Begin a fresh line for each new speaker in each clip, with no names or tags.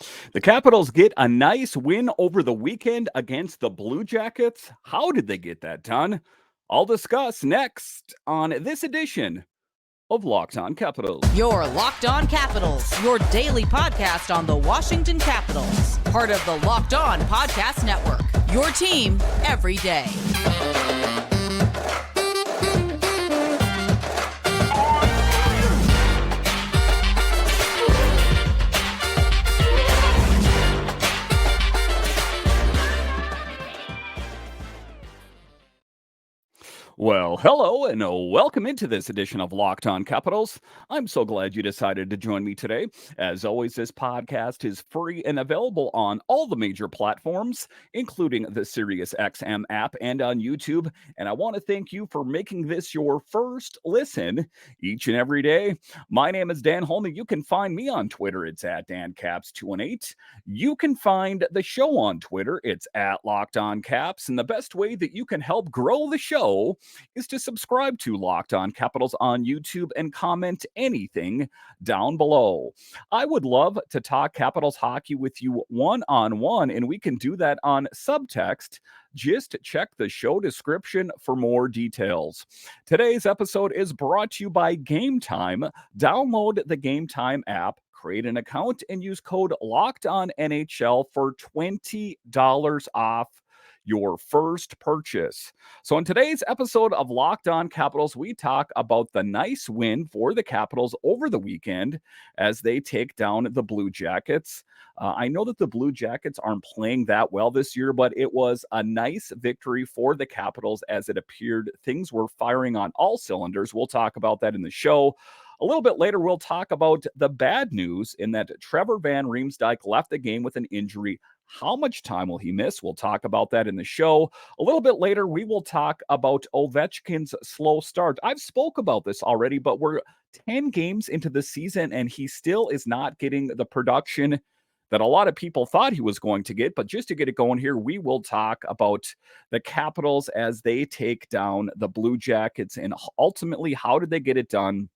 The Capitals get a nice win over the weekend against the Blue Jackets. How did they get that done? I'll discuss next on this edition of Locked On Capitals.
Your Locked On Capitals, your daily podcast on the Washington Capitals. Part of the Locked On Podcast Network. Your team every day.
Well, hello and welcome into this edition of Locked On Capitals. I'm so glad you decided to join me today. As always, this podcast is free and available on all the major platforms, including the SiriusXM app and on YouTube. And I want to thank you for making this your first listen each and every day. My name is Dan Holme. You can find me on Twitter. It's at DanCaps218. You can find the show on Twitter. It's at Locked On Caps. And the best way that you can help grow the show is to subscribe to Locked On Capitals on YouTube and comment anything down below. I would love to talk Capitals hockey with you one-on-one, and we can do that on subtext. Just check the show description for more details. Today's episode is brought to you by Game Time. Download the Game Time app, create an account, and use code LOCKEDONNHL for $20 off your first purchase. So in today's episode of Locked On Capitals, we talk about the nice win for the Capitals over the weekend as they take down the Blue Jackets. I know that the Blue Jackets aren't playing that well this year, but it was a nice victory for the Capitals as it appeared things were firing on all cylinders. We'll talk about that in the show. A little bit later, we'll talk about the bad news in that Trevor van Riemsdyk left the game with an injury. How much time will he miss? We'll talk about that in the show. A little bit later, we will talk about Ovechkin's slow start. I've spoke about this already, but we're 10 games into the season, and he still is not getting the production that a lot of people thought he was going to get. But just to get it going here, we will talk about the Capitals as they take down the Blue Jackets, and ultimately, how did they get it done?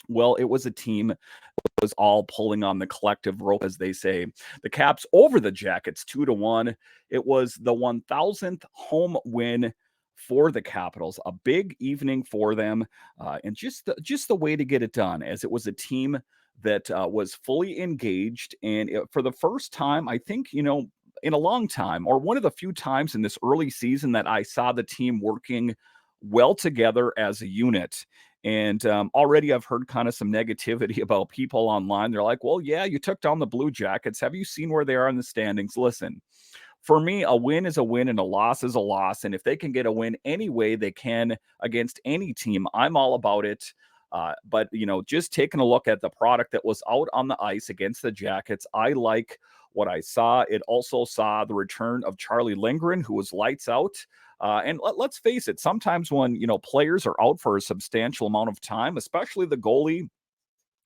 Well, it was a team that was all pulling on the collective rope, as they say. The Caps over the Jackets 2-1. It was the 1,000th home win for the Capitals. A big evening for them, and just the way to get it done, as it was a team that was fully engaged. And for the first time, I think, in a long time, or one of the few times in this early season that I saw the team working well together as a unit. And already I've heard kind of some negativity about people online. They're like, well, yeah, you took down the Blue Jackets. Have you seen where they are in the standings? Listen, for me, a win is a win and a loss is a loss. And if they can get a win any way they can against any team, I'm all about it. But, just taking a look at the product that was out on the ice against the Jackets, I like what I saw. It also saw the return of Charlie Lindgren, who was lights out. And let's face it, sometimes when, players are out for a substantial amount of time, especially the goalie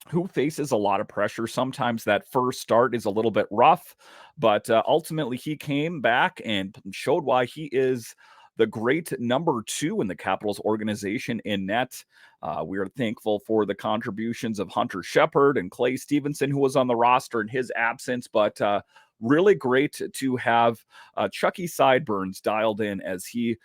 who faces a lot of pressure, sometimes that first start is a little bit rough, but ultimately he came back and showed why he is the great number 2 in the Capitals organization in net. We are thankful for the contributions of Hunter Shepard and Clay Stevenson, who was on the roster in his absence, but really great to have Chucky Sideburns dialed in as he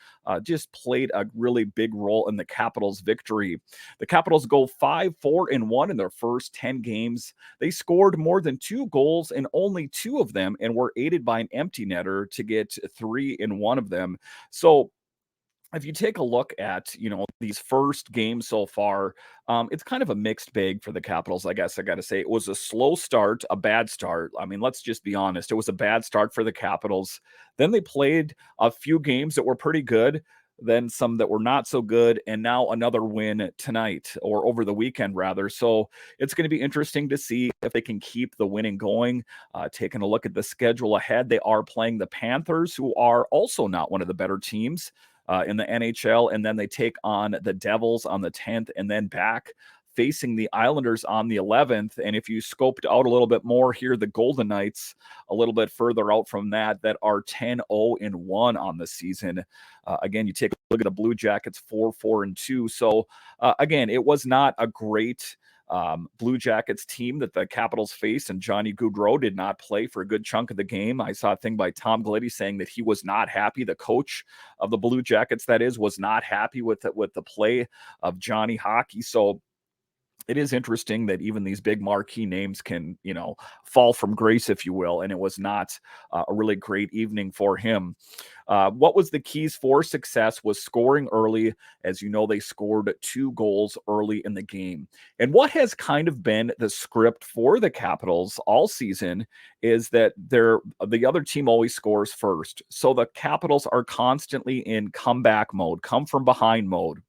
just played a really big role in the Capitals' victory. The Capitals go 5-4-1 in their first 10 games. They scored more than 2 goals in only 2 of them and were aided by an empty netter to get 3 in 1 of them. So if you take a look at, these first games so far, it's kind of a mixed bag for the Capitals, I guess I got to say. It was a slow start, a bad start. I mean, let's just be honest. It was a bad start for the Capitals. Then they played a few games that were pretty good, then some that were not so good, and now another win tonight, or over the weekend, rather. So it's going to be interesting to see if they can keep the winning going. Taking a look at the schedule ahead, they are playing the Panthers, who are also not one of the better teams in the NHL, and then they take on the Devils on the 10th, and then back facing the Islanders on the 11th. And if you scoped out a little bit more here, the Golden Knights a little bit further out from that are 10-0-1 on the season. Again, you take a look at the Blue Jackets 4-4-2. So again, it was not a great Blue Jackets team that the Capitals faced, and Johnny Gaudreau did not play for a good chunk of the game. I saw a thing by Tom Gliddy saying that he was not happy. The coach of the Blue Jackets, that is, was not happy with the play of Johnny Hockey. So it is interesting that even these big marquee names can, fall from grace, if you will. And it was not a really great evening for him. What was the keys for success was scoring early. As you know, they scored 2 goals early in the game. And what has kind of been the script for the Capitals all season is that the other team always scores first. So the Capitals are constantly in comeback mode, come from behind mode.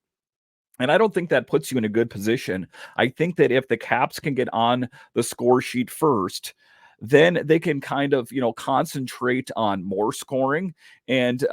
And I don't think that puts you in a good position. I think that if the Caps can get on the score sheet first, then they can kind of, concentrate on more scoring and,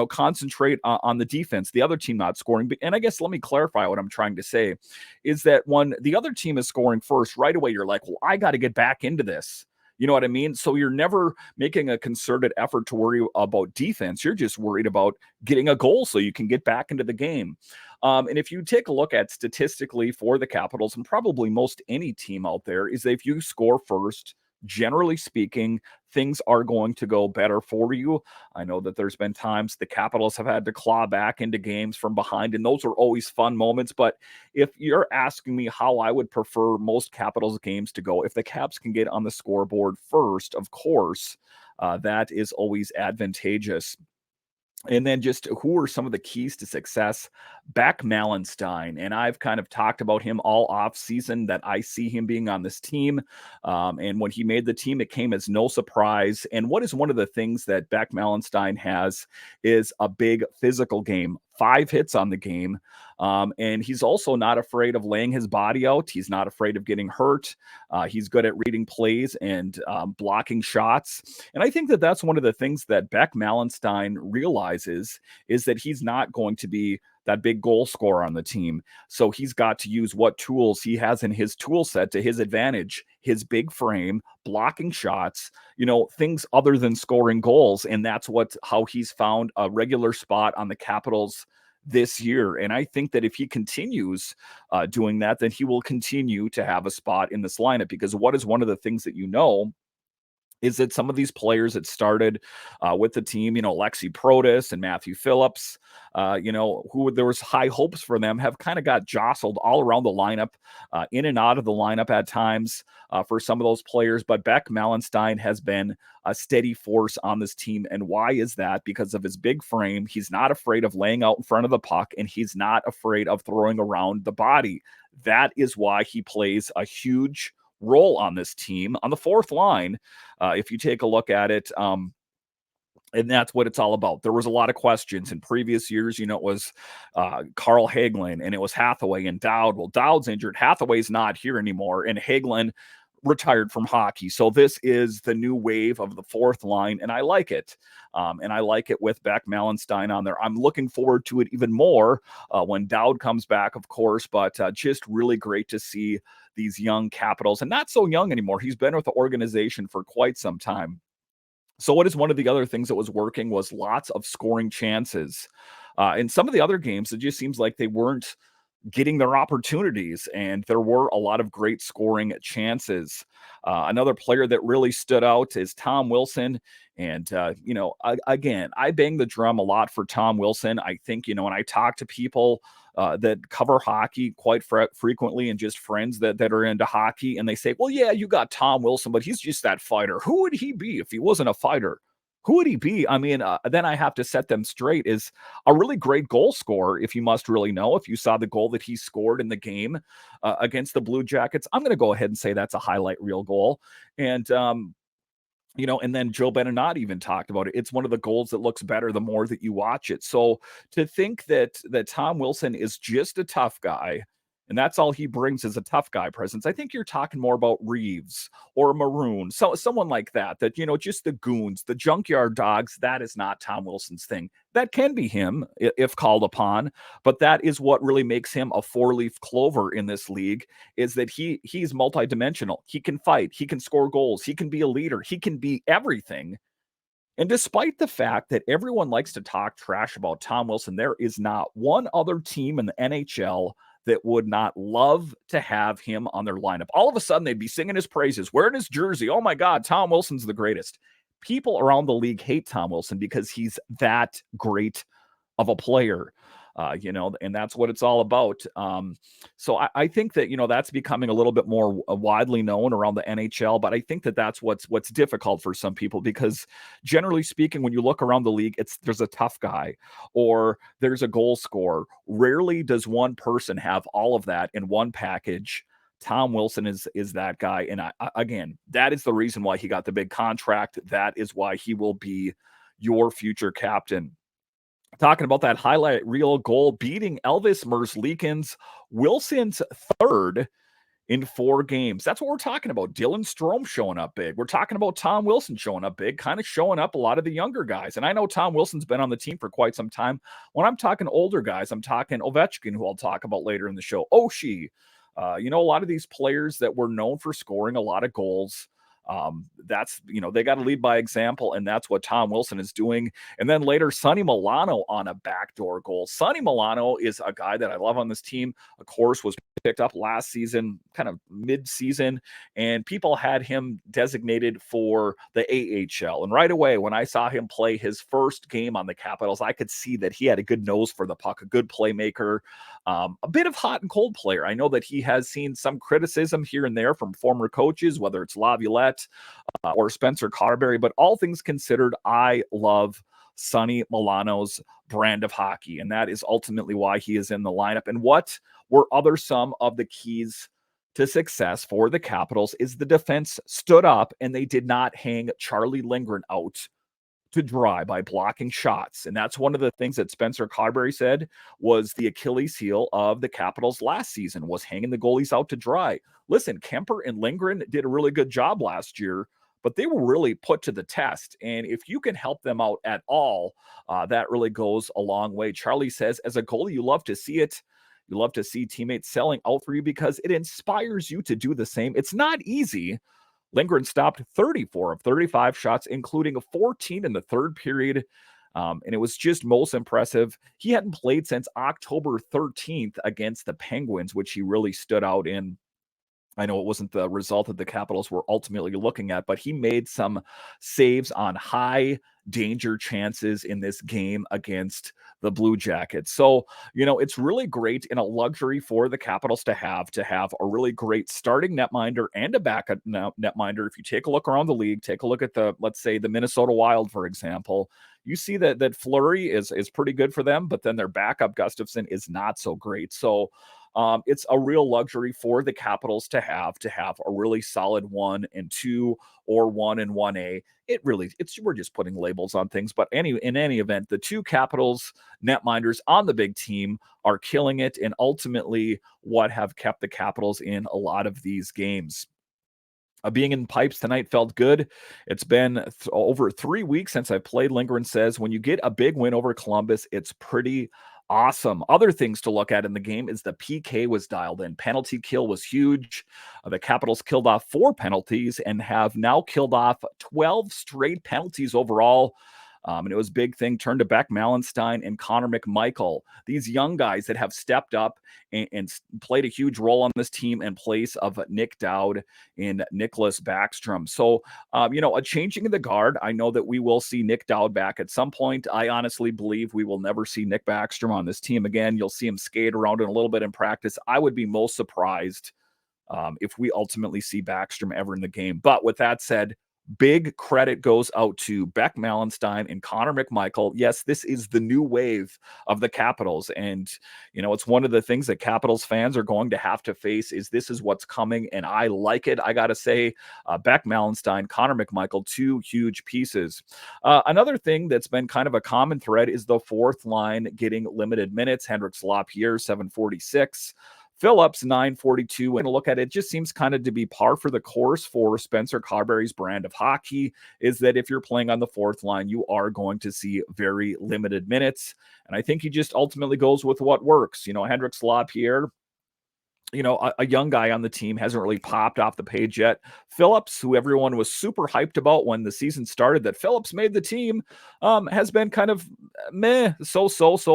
concentrate on the defense, the other team not scoring. And I guess let me clarify what I'm trying to say is that when the other team is scoring first, right away, you're like, well, I got to get back into this. You know what I mean? So you're never making a concerted effort to worry about defense. You're just worried about getting a goal so you can get back into the game. And if you take a look at statistically for the Capitals and probably most any team out there is that if you score first, generally speaking, things are going to go better for you. I know that there's been times the Capitals have had to claw back into games from behind, and those are always fun moments. But if you're asking me how I would prefer most Capitals games to go, if the Caps can get on the scoreboard first, of course, that is always advantageous. And then just who are some of the keys to success? Beck Malenstein. And I've kind of talked about him all off season that I see him being on this team. And when he made the team, it came as no surprise. And what is one of the things that Beck Malenstein has is a big physical game. 5 hits on the game. And he's also not afraid of laying his body out. He's not afraid of getting hurt. He's good at reading plays and blocking shots. And I think that that's one of the things that Beck Malenstein realizes is that he's not going to be that big goal scorer on the team. So he's got to use what tools he has in his tool set to his advantage, his big frame, blocking shots, things other than scoring goals. And that's how he's found a regular spot on the Capitals this year. And I think that if he continues doing that, then he will continue to have a spot in this lineup, because what is one of the things that is that some of these players that started with the team, Alexi Protas and Matthew Phillips, who there was high hopes for them, have kind of got jostled all around the lineup, in and out of the lineup at times for some of those players. But Beck Malenstein has been a steady force on this team. And why is that? Because of his big frame. He's not afraid of laying out in front of the puck, and he's not afraid of throwing around the body. That is why he plays a huge role on this team on the fourth line. If you take a look at it, and that's what it's all about. There was a lot of questions in previous years. It was Carl Hagelin, and it was Hathaway and Dowd. Well, Dowd's injured. Hathaway's not here anymore, and Hagelin retired from hockey. So this is the new wave of the fourth line, and I like it. And I like it with Beck Malenstein on there. I'm looking forward to it even more when Dowd comes back, of course, but just really great to see these young Capitals, and not so young anymore. He's been with the organization for quite some time. So what is one of the other things that was working was lots of scoring chances. In some of the other games, it just seems like they weren't getting their opportunities, and there were a lot of great scoring chances. Another player that really stood out is Tom Wilson. And, again, I bang the drum a lot for Tom Wilson. I think, when I talk to people that cover hockey quite frequently, and just friends that are into hockey, and they say, well, yeah, you got Tom Wilson, but he's just that fighter. Who would he be if he wasn't a fighter? Who would he be? I mean, then I have to set them straight. Is a really great goal scorer, if you must really know. If you saw the goal that he scored in the game against the Blue Jackets, I'm going to go ahead and say that's a highlight reel goal. And, and then Joe Beninati even talked about it. It's one of the goals that looks better the more that you watch it. So to think that Tom Wilson is just a tough guy, and that's all he brings is a tough guy presence, I think you're talking more about Reeves or Maroon, so someone like that, just the goons, the junkyard dogs. That is not Tom Wilson's thing. That can be him if called upon, but that is what really makes him a 4-leaf clover in this league, is that he's multidimensional. He can fight, he can score goals, he can be a leader, he can be everything. And despite the fact that everyone likes to talk trash about Tom Wilson, there is not one other team in the NHL that would not love to have him on their lineup. All of a sudden, they'd be singing his praises, wearing his jersey. Oh my God, Tom Wilson's the greatest. People around the league hate Tom Wilson because he's that great of a player. And that's what it's all about. So I think that, that's becoming a little bit more widely known around the NHL, but I think that that's what's difficult for some people, because generally speaking, when you look around the league, there's a tough guy or there's a goal scorer. Rarely does one person have all of that in one package. Tom Wilson is that guy. And again, that is the reason why he got the big contract. That is why he will be your future captain. Talking about that highlight reel goal, beating Elvis Merzlikins, Wilson's third in 4 games. That's what we're talking about. Dylan Strome showing up big. We're talking about Tom Wilson showing up big, kind of showing up a lot of the younger guys. And I know Tom Wilson's been on the team for quite some time. When I'm talking older guys, I'm talking Ovechkin, who I'll talk about later in the show. Oshie, a lot of these players that were known for scoring a lot of goals. That's, they got to lead by example, and that's what Tom Wilson is doing. And then later, Sonny Milano on a backdoor goal. Sonny Milano is a guy that I love on this team. Of course, was picked up last season, kind of mid-season, and people had him designated for the AHL. And right away, when I saw him play his first game on the Capitals, I could see that he had a good nose for the puck, a good playmaker, a bit of hot and cold player. I know that he has seen some criticism here and there from former coaches, whether it's Laviolette or Spencer Carberry, but all things considered, I love Sonny Milano's brand of hockey, and that is ultimately why he is in the lineup. And what were some of the keys to success for the Capitals is the defense stood up and they did not hang Charlie Lindgren out to dry by blocking shots. And that's one of the things that Spencer Carberry said was the Achilles heel of the Capitals last season, was hanging the goalies out to dry. Listen, Kemper and Lindgren did a really good job last year, but they were really put to the test. And if you can help them out at all, that really goes a long way. Charlie says, as a goalie, you love to see it. You love to see teammates selling out for you because it inspires you to do the same. It's not easy. Lindgren stopped 34 of 35 shots, including 14 in the third period. And it was just most impressive. He hadn't played since October 13th against the Penguins, which he really stood out in. I know it wasn't the result that the Capitals were ultimately looking at, but he made some saves on high danger chances in this game against the Blue Jackets. So, it's really great and a luxury for the Capitals to have a really great starting netminder and a backup netminder. If you take a look around the league, take a look at let's say the Minnesota Wild, for example, you see that Fleury is pretty good for them, but then their backup Gustafsson is not so great. So, it's a real luxury for the Capitals to have a really solid 1 and 2 or 1 and 1A. We're just putting labels on things, but in any event, the 2 Capitals netminders on the big team are killing it, and ultimately what have kept the Capitals in a lot of these games. Being in pipes tonight felt good. It's been over 3 weeks since I played. Lindgren says, when you get a big win over Columbus, it's pretty awesome. Other things to look at in the game is the PK was dialed in. Penalty kill was huge. The Capitals killed off 4 penalties and have now killed off 12 straight penalties overall. And it was a big thing. Turned to Beck Malenstein and Connor McMichael. These young guys that have stepped up and played a huge role on this team in place of Nick Dowd and Nicholas Backstrom. So, a changing of the guard. I know that we will see Nick Dowd back at some point. I honestly believe we will never see Nick Backstrom on this team again. You'll see him skate around in a little bit in practice. I would be most surprised if we ultimately see Backstrom ever in the game. But with that said, big credit goes out to Beck Malenstein and Connor McMichael. Yes, this is the new wave of the Capitals. And, it's one of the things that Capitals fans are going to have to face is this is what's coming. And I like it. I got to say, Beck Malenstein, Connor McMichael, 2 huge pieces. Another thing that's been kind of a common thread is the fourth line getting limited minutes. Hendrix Lapierre, 746. Phillips, 942. And look at it, just seems kind of to be par for the course for Spencer Carberry's brand of hockey, is that if you're playing on the fourth line, you are going to see very limited minutes. And I think he just ultimately goes with what works. Hendrix Lapierre, a young guy on the team, hasn't really popped off the page yet. Phillips, who everyone was super hyped about when the season started, that Phillips made the team, has been kind of meh, so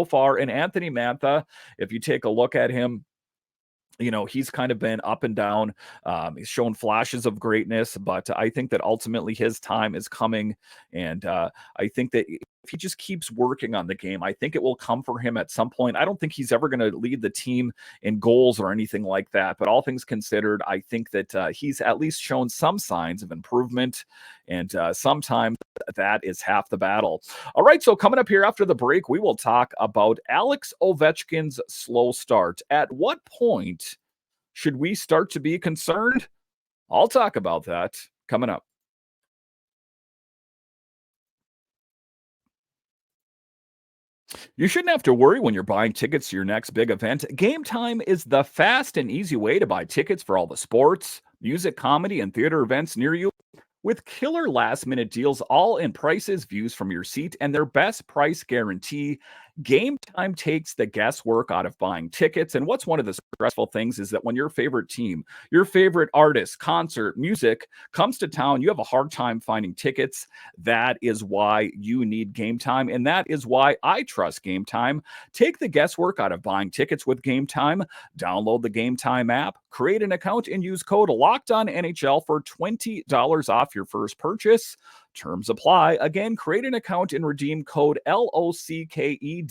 far. And Anthony Mantha, if you take a look at him, He's kind of been up and down. He's shown flashes of greatness, but I think that ultimately his time is coming. And I think that if he just keeps working on the game, I think it will come for him at some point. I don't think he's ever going to lead the team in goals or anything like that. But all things considered, I think that he's at least shown some signs of improvement. And sometimes that is half the battle. All right, so coming up here after the break, we will talk about Alex Ovechkin's slow start. At what point should we start to be concerned? I'll talk about that coming up. You shouldn't have to worry when you're buying tickets to your next big event. Game Time is the fast and easy way to buy tickets for all the sports, music, comedy, and theater events near you. With killer last minute deals, all in prices, views from your seat, and their best price guarantee, Game Time takes the guesswork out of buying tickets. And what's one of the stressful things is that when your favorite team, your favorite artist, concert, music comes to town, you have a hard time finding tickets. That is why you need Game Time. And that is why I trust Game Time. Take the guesswork out of buying tickets with Game Time. Download the Game Time app, create an account, and use code LOCKEDONNHL for $20 off your first purchase. Terms apply. Again, create an account and redeem code LOCKEDONNHL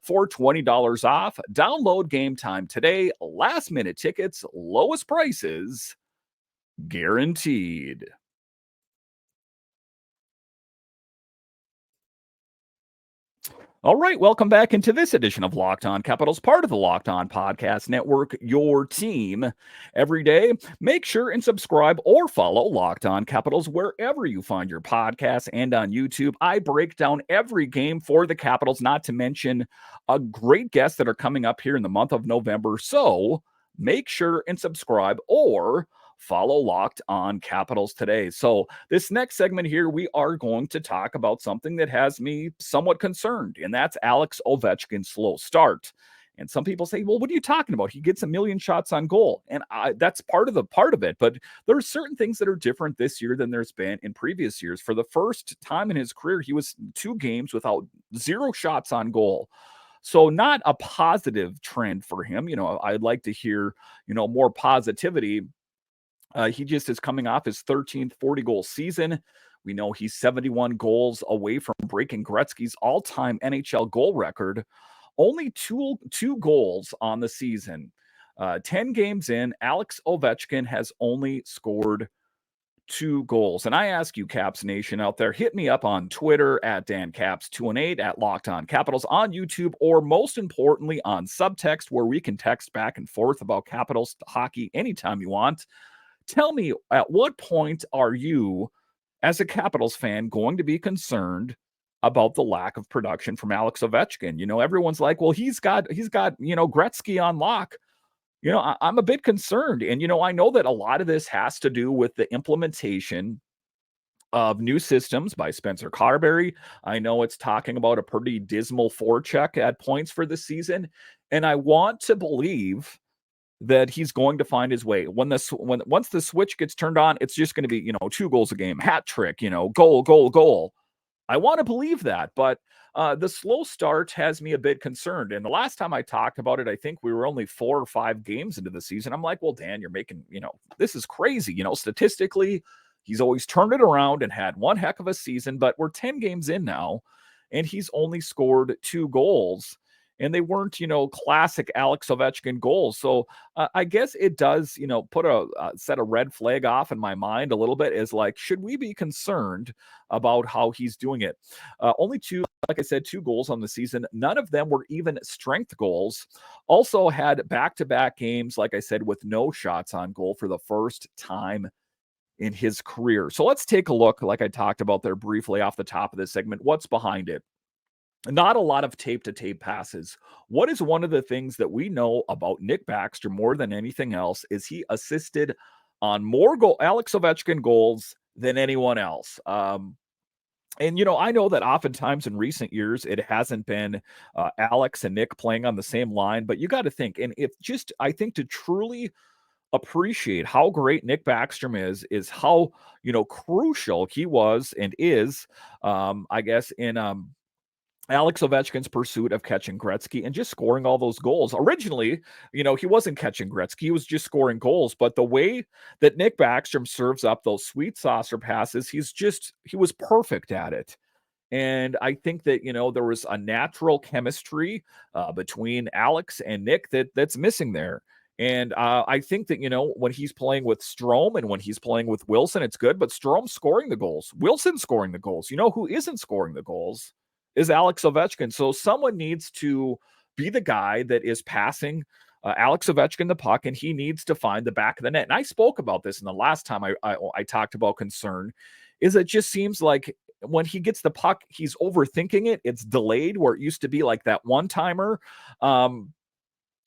for $20 off. Download Game Time today. Last minute tickets, lowest prices guaranteed. All right, welcome back into this edition of Locked On Capitals, part of the Locked On Podcast Network, your team every day. Make sure and subscribe or follow Locked On Capitals wherever you find your podcasts and on YouTube. I break down every game for the Capitals, not to mention a great guests that are coming up here in the month of November. So make sure and subscribe or follow Locked On Capitals today. So this next segment here, we are going to talk about something that has me somewhat concerned, and that's Alex Ovechkin's slow start. And some people say, well, what are you talking about? He gets a million shots on goal. And that's part of it. But there are certain things that are different this year than there's been in previous years. For the first time in his career, he was 2 games without 0 shots on goal. So not a positive trend for him. I'd like to hear, more positivity. He just is coming off his 13th 40-goal season. We know he's 71 goals away from breaking Gretzky's all-time NHL goal record. Only two goals on the season. 10 games in, Alex Ovechkin has only scored 2 goals. And I ask you, Caps Nation out there, hit me up on Twitter at DanCaps218, at Locked On Capitals, on YouTube, or most importantly on Subtext, where we can text back and forth about Capitals hockey anytime you want. Tell me, at what point are you, as a Capitals fan, going to be concerned about the lack of production from Alex Ovechkin? Everyone's like, well, he's got Gretzky on lock. I'm a bit concerned. And, I know that a lot of this has to do with the implementation of new systems by Spencer Carberry. I know it's talking about a pretty dismal forecheck at points for the season. And I want to believe that he's going to find his way. Once the switch gets turned on, it's just going to be, 2 goals a game, hat trick, goal. I want to believe that, but the slow start has me a bit concerned. And the last time I talked about it, I think we were only 4 or 5 games into the season. I'm like, well, Dan, you're making, this is crazy. Statistically, he's always turned it around and had one heck of a season, but we're 10 games in now, and he's only scored 2 goals. And they weren't, classic Alex Ovechkin goals. So I guess it does, put set a red flag off in my mind a little bit, is like, should we be concerned about how he's doing it? Only 2, like I said, 2 goals on the season. None of them were even strength goals. Also had back-to-back games, like I said, with no shots on goal for the first time in his career. So let's take a look, like I talked about there briefly off the top of this segment, what's behind it. Not a lot of tape-to-tape passes. What is one of the things that we know about Nick Baxter more than anything else is he assisted on more Alex Ovechkin goals than anyone else. And, I know that oftentimes in recent years, it hasn't been Alex and Nick playing on the same line, but you got to think, and I think to truly appreciate how great Nick Backstrom is how, crucial he was and is, I guess, in Alex Ovechkin's pursuit of catching Gretzky and just scoring all those goals. Originally, he wasn't catching Gretzky, he was just scoring goals. But the way that Nick Backstrom serves up those sweet saucer passes, he was perfect at it. And I think that, there was a natural chemistry between Alex and Nick that's missing there. And I think that, when he's playing with Strome and when he's playing with Wilson, it's good. But Strome's scoring the goals. Wilson's scoring the goals. You know who isn't scoring the goals is Alex Ovechkin. So someone needs to be the guy that is passing Alex Ovechkin the puck, and he needs to find the back of the net. And I spoke about this in the last time I talked about concern, is it just seems like when he gets the puck, he's overthinking it. It's delayed where it used to be like that one timer. Or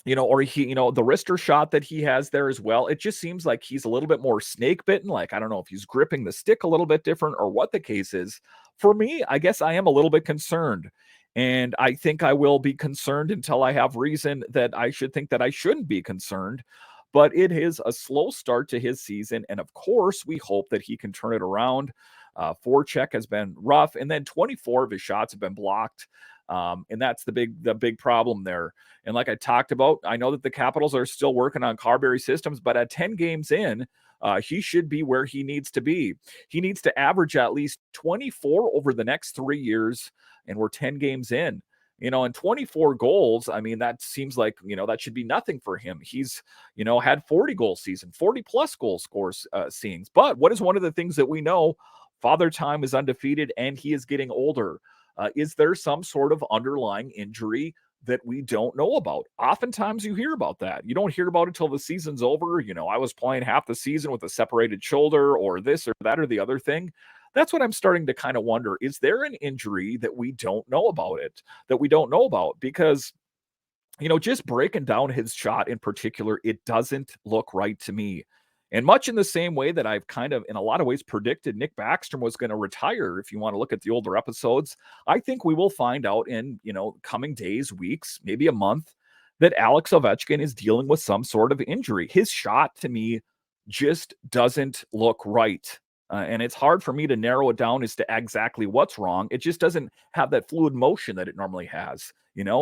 the wrister shot that he has there as well. It just seems like he's a little bit more snake bitten. Like, I don't know if he's gripping the stick a little bit different or what the case is. For me, I guess I am a little bit concerned. And I think I will be concerned until I have reason that I should think that I shouldn't be concerned. But it is a slow start to his season. And of course, we hope that he can turn it around. Forecheck has been rough. And then 24 of his shots have been blocked. And that's the big problem there. And like I talked about, I know that the Capitals are still working on Carberry systems, but at 10 games in, he should be where he needs to be. He needs to average at least 24 over the next 3 years, and we're 10 games in. And 24 goals, I mean, that seems like, that should be nothing for him. He's, had 40 goal season, 40 plus goal scores seeings. But what is one of the things that we know? Father Time is undefeated and he is getting older. Is there some sort of underlying injury that we don't know about? Oftentimes you hear about that. You don't hear about it till the season's over. I was playing half the season with a separated shoulder or this or that or the other thing. That's what I'm starting to kind of wonder. Is there an injury that we don't know about? Because, just breaking down his shot in particular, it doesn't look right to me. And much in the same way that I've kind of, in a lot of ways, predicted Nick Backstrom was going to retire, if you want to look at the older episodes, I think we will find out in, coming days, weeks, maybe a month, that Alex Ovechkin is dealing with some sort of injury. His shot, to me, just doesn't look right. And it's hard for me to narrow it down as to exactly what's wrong. It just doesn't have that fluid motion that it normally has.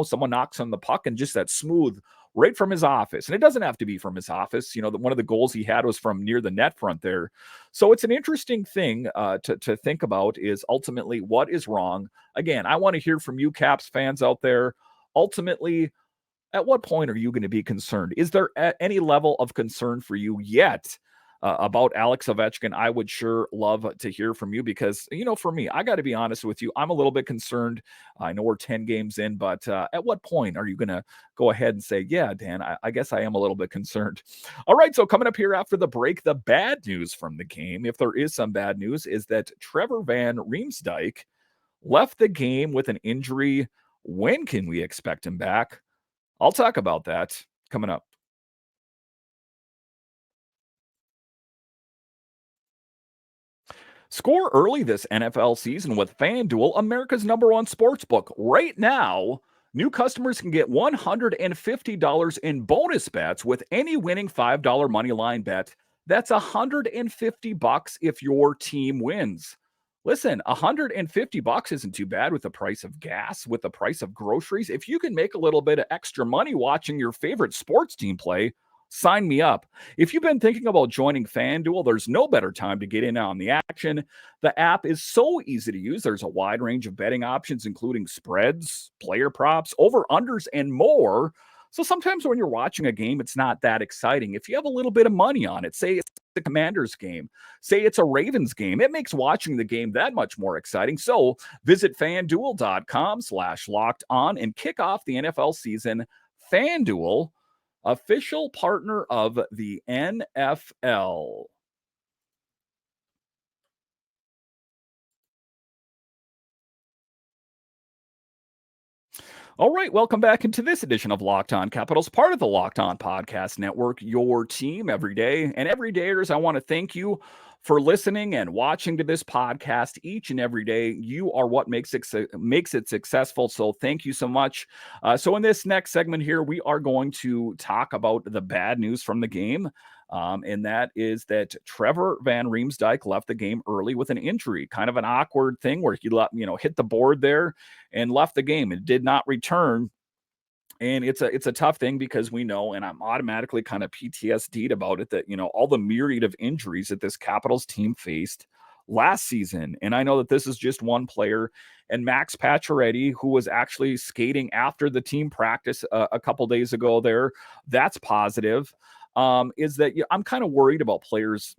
Someone knocks on the puck and just that smooth right from his office. And it doesn't have to be from his office. One of the goals he had was from near the net front there. So it's an interesting thing to think about is ultimately what is wrong. Again, I want to hear from you Caps fans out there. Ultimately, at what point are you going to be concerned? Is there any level of concern for you yet about Alex Ovechkin? I would sure love to hear from you because, for me, I got to be honest with you. I'm a little bit concerned. I know we're 10 games in, but at what point are you going to go ahead and say, yeah, Dan, I guess I am a little bit concerned. All right, so coming up here after the break, the bad news from the game, if there is some bad news, is that Trevor van Riemsdyk left the game with an injury. When can we expect him back? I'll talk about that coming up. Score early this NFL season with FanDuel, America's #1 sportsbook. Right now, new customers can get $150 in bonus bets with any winning $5 money line bet. That's $150 if your team wins. Listen, $150 isn't too bad with the price of gas, with the price of groceries. If you can make a little bit of extra money watching your favorite sports team play, sign me up. If you've been thinking about joining FanDuel, there's no better time to get in on the action. The app is so easy to use. There's a wide range of betting options, including spreads, player props, over-unders, and more. So sometimes when you're watching a game, it's not that exciting. If you have a little bit of money on it, say it's the Commanders game, say it's a Ravens game, it makes watching the game that much more exciting. So visit FanDuel.com/locked on and kick off the NFL season. FanDuel, official partner of the NFL. All right, welcome back into this edition of Locked On Capitals, part of the Locked On Podcast Network, your team every day. And everydayers, I want to thank you for listening and watching to this podcast each and every day. You are what makes it successful. So thank you so much. So in this next segment here, we are going to talk about the bad news from the game. And that is that Trevor van Riemsdyk left the game early with an injury, kind of an awkward thing where he hit the board there and left the game and did not return. And it's a tough thing because we know, and I'm automatically kind of PTSD'd about it, that all the myriad of injuries that this Capitals team faced last season. And I know that this is just one player, and Max Pacioretty, who was actually skating after the team practice a couple days ago there, that's positive. Is that I'm kind of worried about players,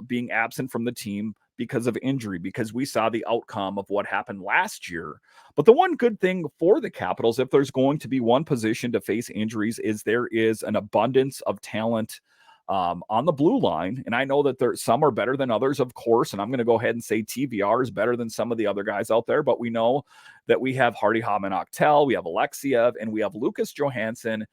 being absent from the team because of injury, because we saw the outcome of what happened last year. But the one good thing for the Capitals, if there's going to be one position to face injuries, is there is an abundance of talent on the blue line. And I know that some are better than others, of course. And I'm going to go ahead and say TVR is better than some of the other guys out there. But we know that we have Hardy Hamanaktel, we have Alexiev, and we have Lucas Johansson.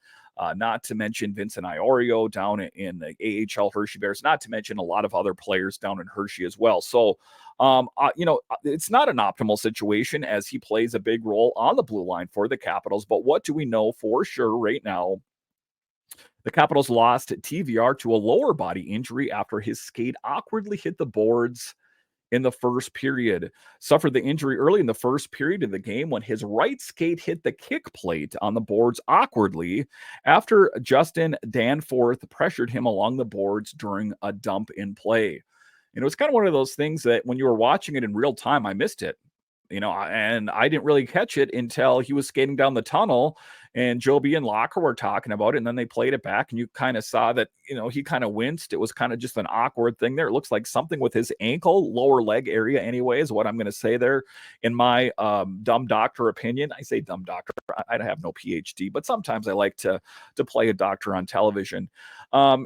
Not to mention Vincent Iorio down in the AHL Hershey Bears, not to mention a lot of other players down in Hershey as well. So, it's not an optimal situation as he plays a big role on the blue line for the Capitals. But what do we know for sure right now? The Capitals lost TVR to a lower body injury after his skate awkwardly hit the boards in the first period. Suffered the injury early in the first period of the game when his right skate hit the kick plate on the boards awkwardly after Justin Danforth pressured him along the boards during a dump in play. And it was kind of one of those things that when you were watching it in real time, I missed it. And I didn't really catch it until he was skating down the tunnel and Joby and Locker were talking about it. And then they played it back and you kind of saw that, he kind of winced. It was kind of just an awkward thing there. It looks like something with his ankle, lower leg area anyway, is what I'm going to say there in my dumb doctor opinion. I say dumb doctor. I have no PhD, but sometimes I like to play a doctor on television.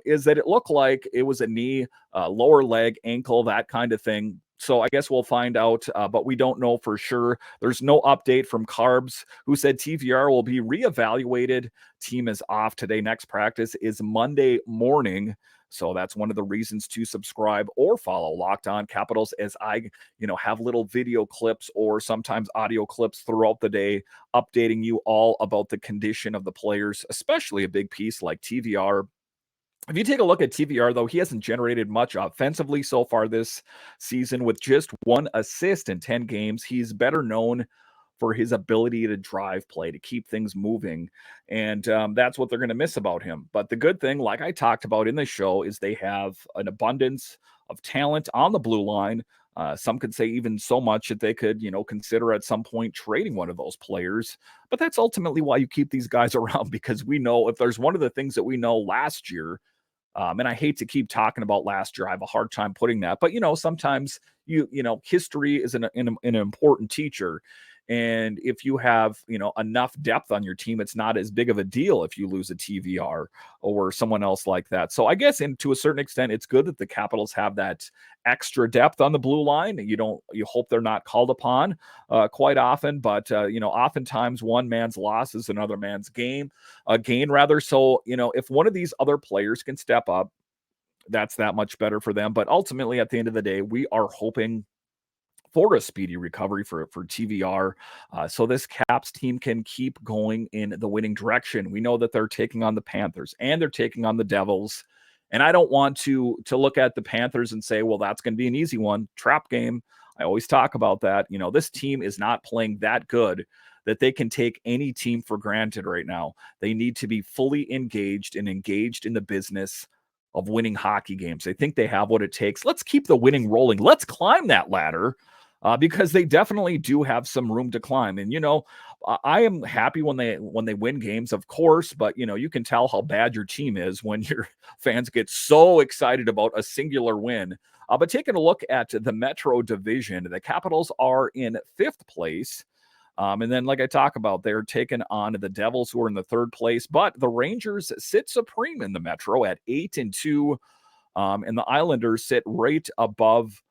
Is that it looked like it was a knee, lower leg, ankle, that kind of thing. So I guess we'll find out, but we don't know for sure. There's no update from Carbs, who said TVR will be reevaluated. Team is off today. Next practice is Monday morning. So that's one of the reasons to subscribe or follow Locked On Capitals, as I, have little video clips or sometimes audio clips throughout the day, updating you all about the condition of the players, especially a big piece like TVR. If you take a look at TVR, though, he hasn't generated much offensively so far this season with just 1 assist in 10 games. He's better known for his ability to drive play, to keep things moving. And that's what they're going to miss about him. But the good thing, like I talked about in the show, is they have an abundance of talent on the blue line. Some could say even so much that they could, consider at some point trading one of those players. But that's ultimately why you keep these guys around, because we know if there's one of the things that we know last year, and I hate to keep talking about last year. I have a hard time putting that, but sometimes history is an important teacher. And if you have, enough depth on your team, it's not as big of a deal if you lose a TVR or someone else like that. So I guess to a certain extent, it's good that the Capitals have that extra depth on the blue line. You hope they're not called upon quite often, but oftentimes one man's loss is another man's gain rather. So, if one of these other players can step up, that's that much better for them. But ultimately, at the end of the day, we are hoping for a speedy recovery for TVR, so this Caps team can keep going in the winning direction. We know that they're taking on the Panthers and they're taking on the Devils, and I don't want to look at the Panthers and say, well, that's going to be an easy one. Trap game. I always talk about that. This team is not playing that good that they can take any team for granted right now. They need to be fully engaged in the business of winning hockey games. They think they have what it takes. Let's keep the winning rolling. Let's climb that ladder. Because they definitely do have some room to climb. And, I am happy when they win games, of course, but, you can tell how bad your team is when your fans get so excited about a singular win. But taking a look at the Metro Division, the Capitals are in 5th place. And then, like I talk about, they're taking on the Devils, who are in the 3rd place. But the Rangers sit supreme in the Metro at 8-2. And the Islanders sit right above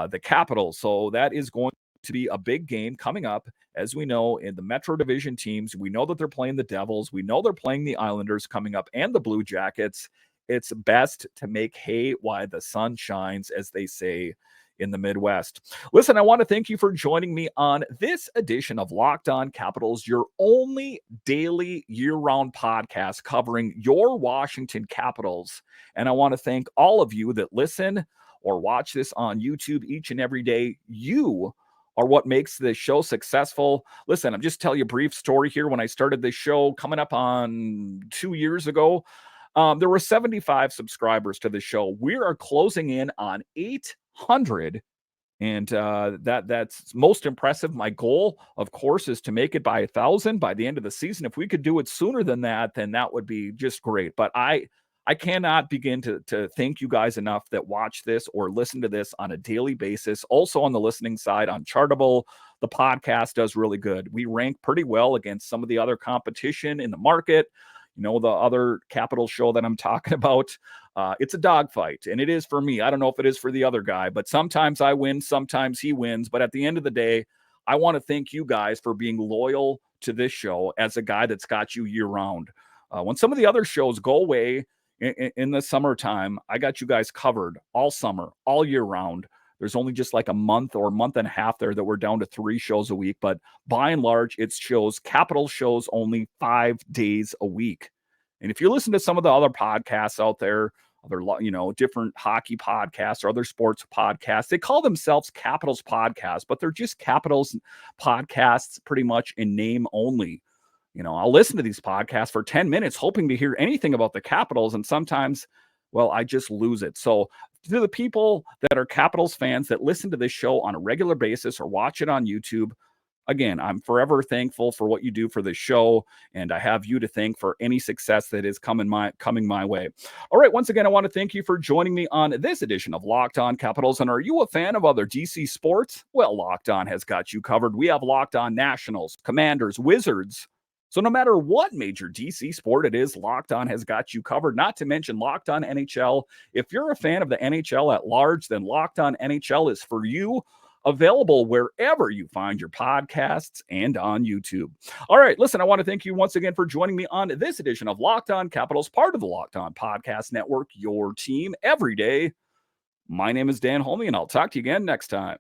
the Capitals. So that is going to be a big game coming up. As we know, in the Metro Division teams, we know that they're playing the Devils. We know they're playing the Islanders coming up and the Blue Jackets. it's best to make hay while the sun shines, as they say in the Midwest. Listen, I want to thank you for joining me on this edition of Locked On Capitals, your only daily year-round podcast covering your Washington Capitals. And I want to thank all of you that listen or watch this on YouTube each and every day. You are what makes this show successful. Listen, I'm just telling you a brief story here. When I started this show coming up on 2 years ago, there were 75 subscribers to the show. We are closing in on 800, and that's most impressive. My goal, of course, is to make it by 1,000 by the end of the season. If we could do it sooner than that, then that would be just great. But I cannot begin to thank you guys enough that watch this or listen to this on a daily basis. Also on the listening side, on Chartable, the podcast does really good. We rank pretty well against some of the other competition in the market. You know, the other Capital show that I'm talking about, it's a dogfight, and it is for me. I don't know if it is for the other guy, but sometimes I win, sometimes he wins. But at the end of the day, I want to thank you guys for being loyal to this show as a guy that's got you year round. When some of the other shows go away in the summertime, I got you guys covered all summer, all year round. There's only just like a month or a month and a half there that we're down to 3 shows a week. But by and large, it's shows, Capital shows only 5 days a week. And if you listen to some of the other podcasts out there, other, different hockey podcasts or other sports podcasts, they call themselves Capitals podcasts, but they're just Capitals podcasts pretty much in name only. I'll listen to these podcasts for 10 minutes, hoping to hear anything about the Capitals. And sometimes, well, I just lose it. So to the people that are Capitals fans that listen to this show on a regular basis or watch it on YouTube, again, I'm forever thankful for what you do for this show, and I have you to thank for any success that is coming my way. All right, once again, I want to thank you for joining me on this edition of Locked On Capitals. And are you a fan of other DC sports? Well, Locked On has got you covered. We have Locked On Nationals, Commanders, Wizards. So no matter what major DC sport it is, Locked On has got you covered, not to mention Locked On NHL. If you're a fan of the NHL at large, then Locked On NHL is for you, available wherever you find your podcasts and on YouTube. All right, listen, I want to thank you once again for joining me on this edition of Locked On Capitals, part of the Locked On Podcast Network, your team every day. My name is Dan Holme, and I'll talk to you again next time.